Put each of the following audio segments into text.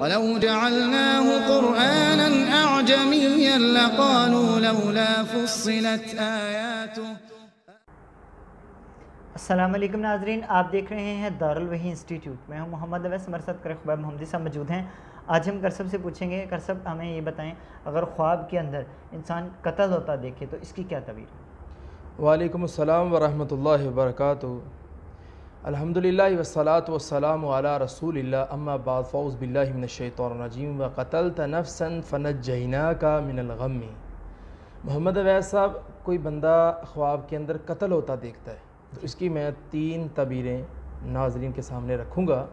وَلَوْ جَعَلْنَاهُ قُرْآنًا أَعْجَمِيًّا لَقَالُوا لَوْلَا فُصِّلَتْ آيَاتُهُ۔ السلام علیکم ناظرین، آپ دیکھ رہے ہیں دارالوحی انسٹیٹیوٹ۔ میں ہوں محمد اویس، ہمارے ساتھ کرخباب محمدی صاحب موجود ہیں۔ آج ہم کرسب سے پوچھیں گے، کرسب ہمیں یہ بتائیں، اگر خواب کے اندر انسان قتل ہوتا دیکھے تو اس کی کیا تعبیر ہے؟ وعلیکم السلام ورحمۃ اللہ وبرکاتہ۔ الحمدللہ والصلاۃ والسلام علی رسول اللہ، اما بعد، فاعوذ باللہ من الشیطان الرجیم، وقتلت نفسا فنجیناک من الغم۔ محمد اویس صاحب، کوئی بندہ خواب کے اندر قتل ہوتا دیکھتا ہے تو اس کی میں 3 تعبیریں ناظرین کے سامنے رکھوں گا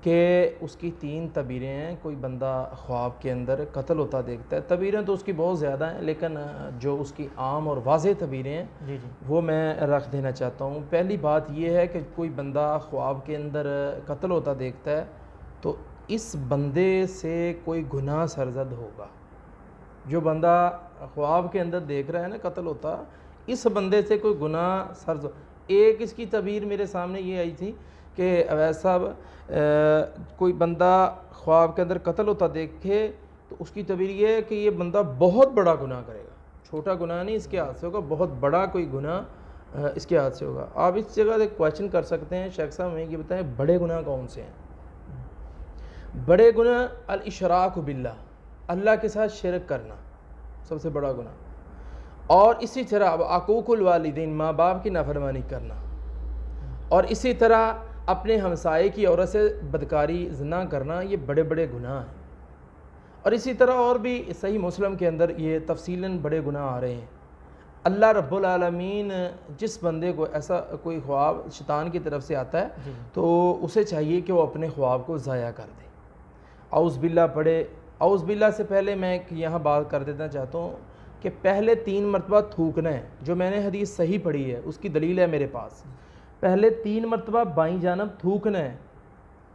کہ اس کی 3 تعبیریں ہیں۔ کوئی بندہ خواب کے اندر قتل ہوتا دیکھتا ہے، تعبیریں تو اس کی بہت زیادہ ہیں، لیکن جو اس کی عام اور واضح تعبیریں ہیں وہ میں رکھ دینا چاہتا ہوں۔ پہلی بات یہ ہے کہ کوئی بندہ خواب کے اندر قتل ہوتا دیکھتا ہے تو اس بندے سے کوئی گناہ سرزد ہوگا۔ جو بندہ خواب کے اندر دیکھ رہا ہے نا قتل ہوتا، اس بندے سے کوئی گناہ سرزد۔ ایک اس کی تعبیر میرے سامنے یہ آئی تھی کہ اویس صاحب، کوئی بندہ خواب کے اندر قتل ہوتا دیکھے تو اس کی تعبیر یہ ہے کہ یہ بندہ بہت بڑا گناہ کرے گا، چھوٹا گناہ نہیں اس کے ہاتھ سے ہوگا، بہت بڑا کوئی گناہ اس کے ہاتھ سے ہوگا۔ آپ اس جگہ ایک کویشچن کر سکتے ہیں، شیخ صاحب ہمیں یہ بتائیں بڑے گناہ کون سے ہیں؟ بڑے گناہ الاشراک باللہ، اللہ کے ساتھ شرک کرنا سب سے بڑا گناہ، اور اسی طرح عقوق الوالدین، ماں باپ کی نافرمانی کرنا، اور اسی طرح اپنے ہمسائے کی عورت سے بدکاری زنا کرنا، یہ بڑے بڑے گناہ ہیں۔ اور اسی طرح اور بھی صحیح مسلم کے اندر یہ تفصیلاً بڑے گناہ آ رہے ہیں۔ اللہ رب العالمین جس بندے کو ایسا کوئی خواب شیطان کی طرف سے آتا ہے تو اسے چاہیے کہ وہ اپنے خواب کو ضائع کر دے، اعوذ باللہ پڑھے۔ اعوذ باللہ سے پہلے میں یہاں بات کر دینا چاہتا ہوں کہ پہلے 3 مرتبہ تھوکنا ہے، جو میں نے حدیث صحیح پڑھی ہے اس کی دلیل ہے میرے پاس۔ پہلے 3 مرتبہ بائیں جانب تھوکنا ہے،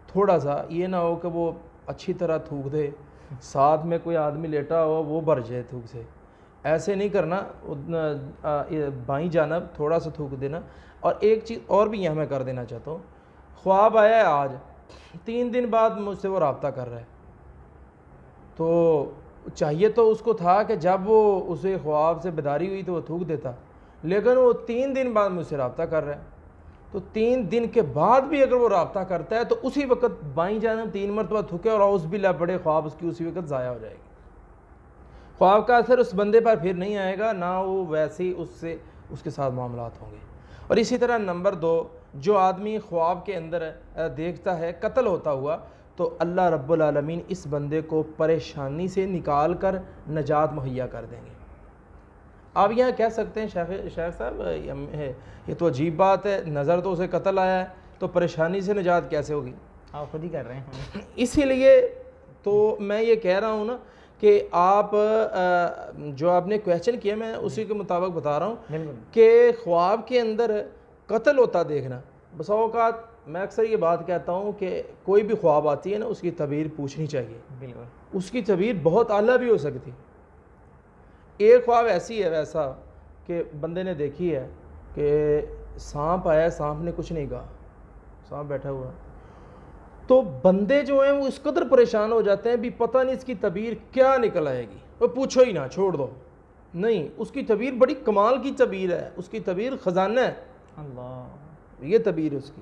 تھوڑا سا، یہ نہ ہو کہ وہ اچھی طرح تھوک دے، ساتھ میں کوئی آدمی لیٹا ہو وہ بھر جائے تھوک سے، ایسے نہیں کرنا، بائیں جانب تھوڑا سا تھوک دینا۔ اور ایک چیز اور بھی یہاں میں کر دینا چاہتا ہوں، خواب آیا ہے آج، 3 دن بعد مجھ سے وہ رابطہ کر رہا ہے، تو چاہیے تو اس کو تھا کہ جب وہ اسے خواب سے بیداری ہوئی تو وہ تھوک دیتا، لیکن وہ 3 دن بعد مجھ سے رابطہ کر رہا ہے، تو 3 دن کے بعد بھی اگر وہ رابطہ کرتا ہے تو اسی وقت بائیں جانب 3 مرتبہ تھوکے اور اعوذ باللہ پڑھے، خواب اس کی اسی وقت ضائع ہو جائے گی۔ خواب کا اثر اس بندے پر پھر نہیں آئے گا، نہ وہ ویسے ہی اس کے ساتھ معاملات ہوں گے۔ اور اسی طرح نمبر 2، جو آدمی خواب کے اندر دیکھتا ہے قتل ہوتا ہوا تو اللہ رب العالمین اس بندے کو پریشانی سے نکال کر نجات مہیا کر دیں گے۔ آپ یہاں کہہ سکتے ہیں شیخ صاحب یہ تو عجیب بات ہے، نظر تو اسے قتل آیا ہے تو پریشانی سے نجات کیسے ہوگی؟ آپ خود ہی کر رہے ہیں۔ اسی لیے تو میں یہ کہہ رہا ہوں نا کہ آپ جو آپ نے کویشچن کیا میں اسی کے مطابق بتا رہا ہوں کہ خواب کے اندر قتل ہوتا دیکھنا، بسا اوقات میں اکثر یہ بات کہتا ہوں کہ کوئی بھی خواب آتی ہے نا اس کی تعبیر پوچھنی چاہیے، بالکل اس کی تعبیر بہت اعلیٰ بھی ہو سکتی۔ ایک خواب ایسی ہے ویسا کہ بندے نے دیکھی ہے کہ سانپ آیا، سانپ نے کچھ نہیں کہا، سانپ بیٹھا ہوا، تو بندے جو ہیں وہ اس قدر پریشان ہو جاتے ہیں بھی پتہ نہیں اس کی تعبیر کیا نکل آئے گی، وہ پوچھو ہی نہ، چھوڑ دو، نہیں اس کی تعبیر بڑی کمال کی تعبیر ہے، اس کی تعبیر خزانہ ہے، اللہ یہ تعبیر ہے اس کی،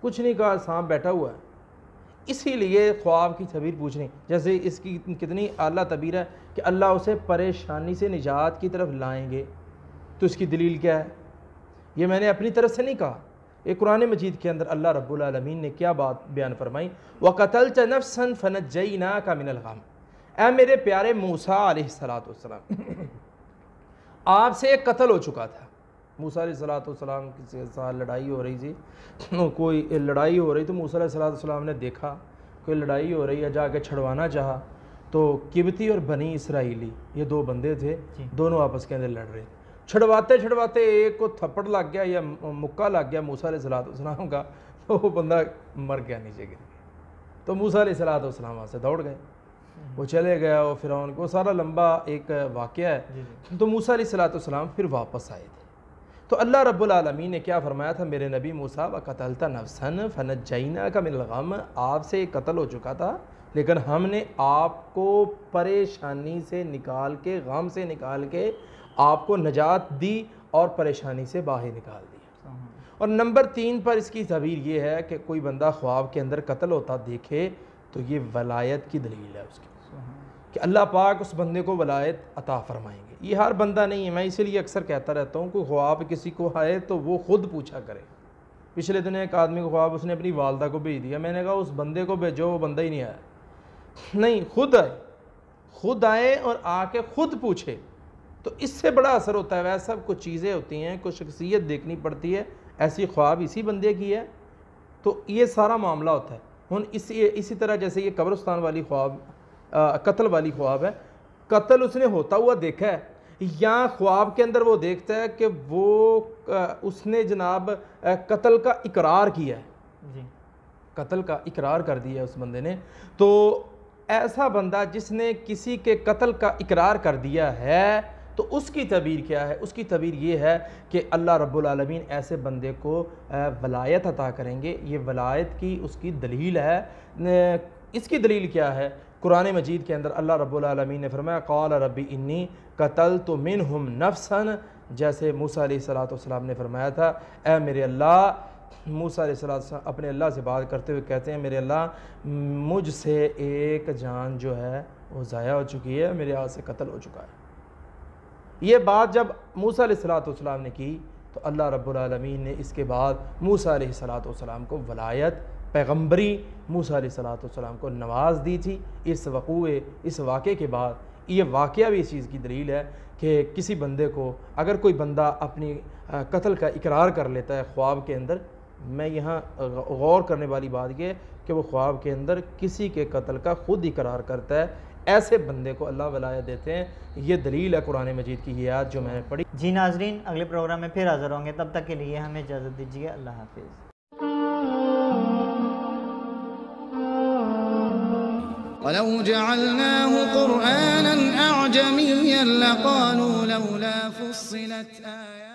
کچھ نہیں کہا، سانپ بیٹھا ہوا ہے۔ اسی لیے خواب کی تعبیر پوچھنی، جیسے اس کی کتنی اعلیٰ تعبیر ہے کہ اللہ اسے پریشانی سے نجات کی طرف لائیں گے، تو اس کی دلیل کیا ہے؟ یہ میں نے اپنی طرف سے نہیں کہا، یہ قرآن مجید کے اندر اللہ رب العالمین نے کیا بات بیان فرمائی، وَقَتَلْتَ نَفْسًا فَنَجَّيْنَاكَ مِنَ الْغَمِّ۔ اے میرے پیارے موسیٰ علیہ السلام، آپ سے ایک قتل ہو چکا تھا، موسیٰ علیہ السلام کے ساتھ لڑائی ہو رہی تھی، کوئی لڑائی ہو رہی تو موسیٰ علیہ السلام نے دیکھا کوئی لڑائی ہو رہی ہے، جا کے چھڑوانا چاہا تو قبطی اور بنی اسرائیلی یہ 2 بندے تھے، دونوں آپس کے اندر لڑ رہے تھے، چھڑواتے ایک کو تھپڑ لگ گیا یا مکہ لگ گیا موسیٰ علیہ السلام کا، تو وہ بندہ مر گیا، نیچے گر گیا، تو موسیٰ علیہ السلام وہاں سے دوڑ گئے، وہ چلے گیا، وہ فرعون کو سارا لمبا ایک واقعہ ہے، تو موسیٰ علیہ السلام پھر واپس آئے تھے، تو اللہ رب العالمین نے کیا فرمایا تھا میرے نبی موسیٰ وَقَتَلْتَ نَفْسًا فَنَجَّيْنَاكَ مِنَ الْغَمِّ، آپ سے قتل ہو چکا تھا لیکن ہم نے آپ کو پریشانی سے نکال کے، غم سے نکال کے آپ کو نجات دی اور پریشانی سے باہر نکال دیا۔ اور نمبر 3 پر اس کی تعبیر یہ ہے کہ کوئی بندہ خواب کے اندر قتل ہوتا دیکھے تو یہ ولایت کی دلیل ہے اس کی، کہ اللہ پاک اس بندے کو ولایت عطا فرمائیں گے۔ یہ ہر بندہ نہیں ہے، میں اسی لیے اکثر کہتا رہتا ہوں کہ خواب کسی کو آئے تو وہ خود پوچھا کرے۔ پچھلے دن ایک آدمی کو خواب اس نے اپنی والدہ کو بھیج دیا، میں نے کہا اس بندے کو بھیجو، وہ بندہ ہی نہیں آیا۔ نہیں، خود آئے اور آ کے خود پوچھے تو اس سے بڑا اثر ہوتا ہے۔ ویسے سب کچھ چیزیں ہوتی ہیں، کچھ شخصیت دیکھنی پڑتی ہے، ایسی خواب اسی بندے کی ہے تو یہ سارا معاملہ ہوتا ہے۔ اسی طرح جیسے یہ قبرستان والی خواب، قتل والی خواب ہے، قتل اس نے ہوتا ہوا دیکھا ہے، یا خواب کے اندر وہ دیکھتا ہے کہ وہ اس نے جناب قتل کا اقرار کیا ہے، قتل کا اقرار کر دیا ہے اس بندے نے۔ تو ایسا بندہ جس نے کسی کے قتل کا اقرار کر دیا ہے تو اس کی تعبیر کیا ہے؟ اس کی تعبیر یہ ہے کہ اللہ رب العالمین ایسے بندے کو ولایت عطا کریں گے۔ یہ ولایت کی اس کی دلیل ہے۔ اس کی دلیل کیا ہے؟ قرآن مجید کے اندر اللہ رب العالمین نے فرمایا قال ربی انی قتلت منہم نفسا، جیسے موسیٰ علیہ السلام نے فرمایا تھا اے میرے اللہ، موسیٰ علیہ السلام اپنے اللہ سے بات کرتے ہوئے کہتے ہیں میرے اللہ مجھ سے ایک جان جو ہے وہ ضائع ہو چکی ہے، میرے ہاتھ سے قتل ہو چکا ہے۔ یہ بات جب موسیٰ علیہ السلام نے کی تو اللہ رب العالمین نے اس کے بعد موسیٰ علیہ السلام کو ولایت، پیغمبری موسیٰ علیہ السلام کو نواز دی تھی۔ اس واقعے کے بعد یہ واقعہ بھی اس چیز کی دلیل ہے کہ کسی بندے کو اگر کوئی بندہ اپنی قتل کا اقرار کر لیتا ہے خواب کے اندر، میں یہاں غور کرنے والی بات یہ ہے کہ وہ خواب کے اندر کسی کے قتل کا خود اقرار کرتا ہے، ایسے بندے کو اللہ ولایت دیتے ہیں۔ یہ دلیل ہے قرآن مجید کی یہ آیت جو میں نے پڑھی۔ جی ناظرین، اگلے پروگرام میں پھر حاضر ہوں گے، تب تک کے لیے ہمیں اجازت دیجیے، اللہ حافظ۔ وَلَوْ جَعَلْنَاهُ قُرْآنًا أَعْجَمِيًّا لَقَالُوا لَوْلَا فُصِّلَتْ آيَاتُهُ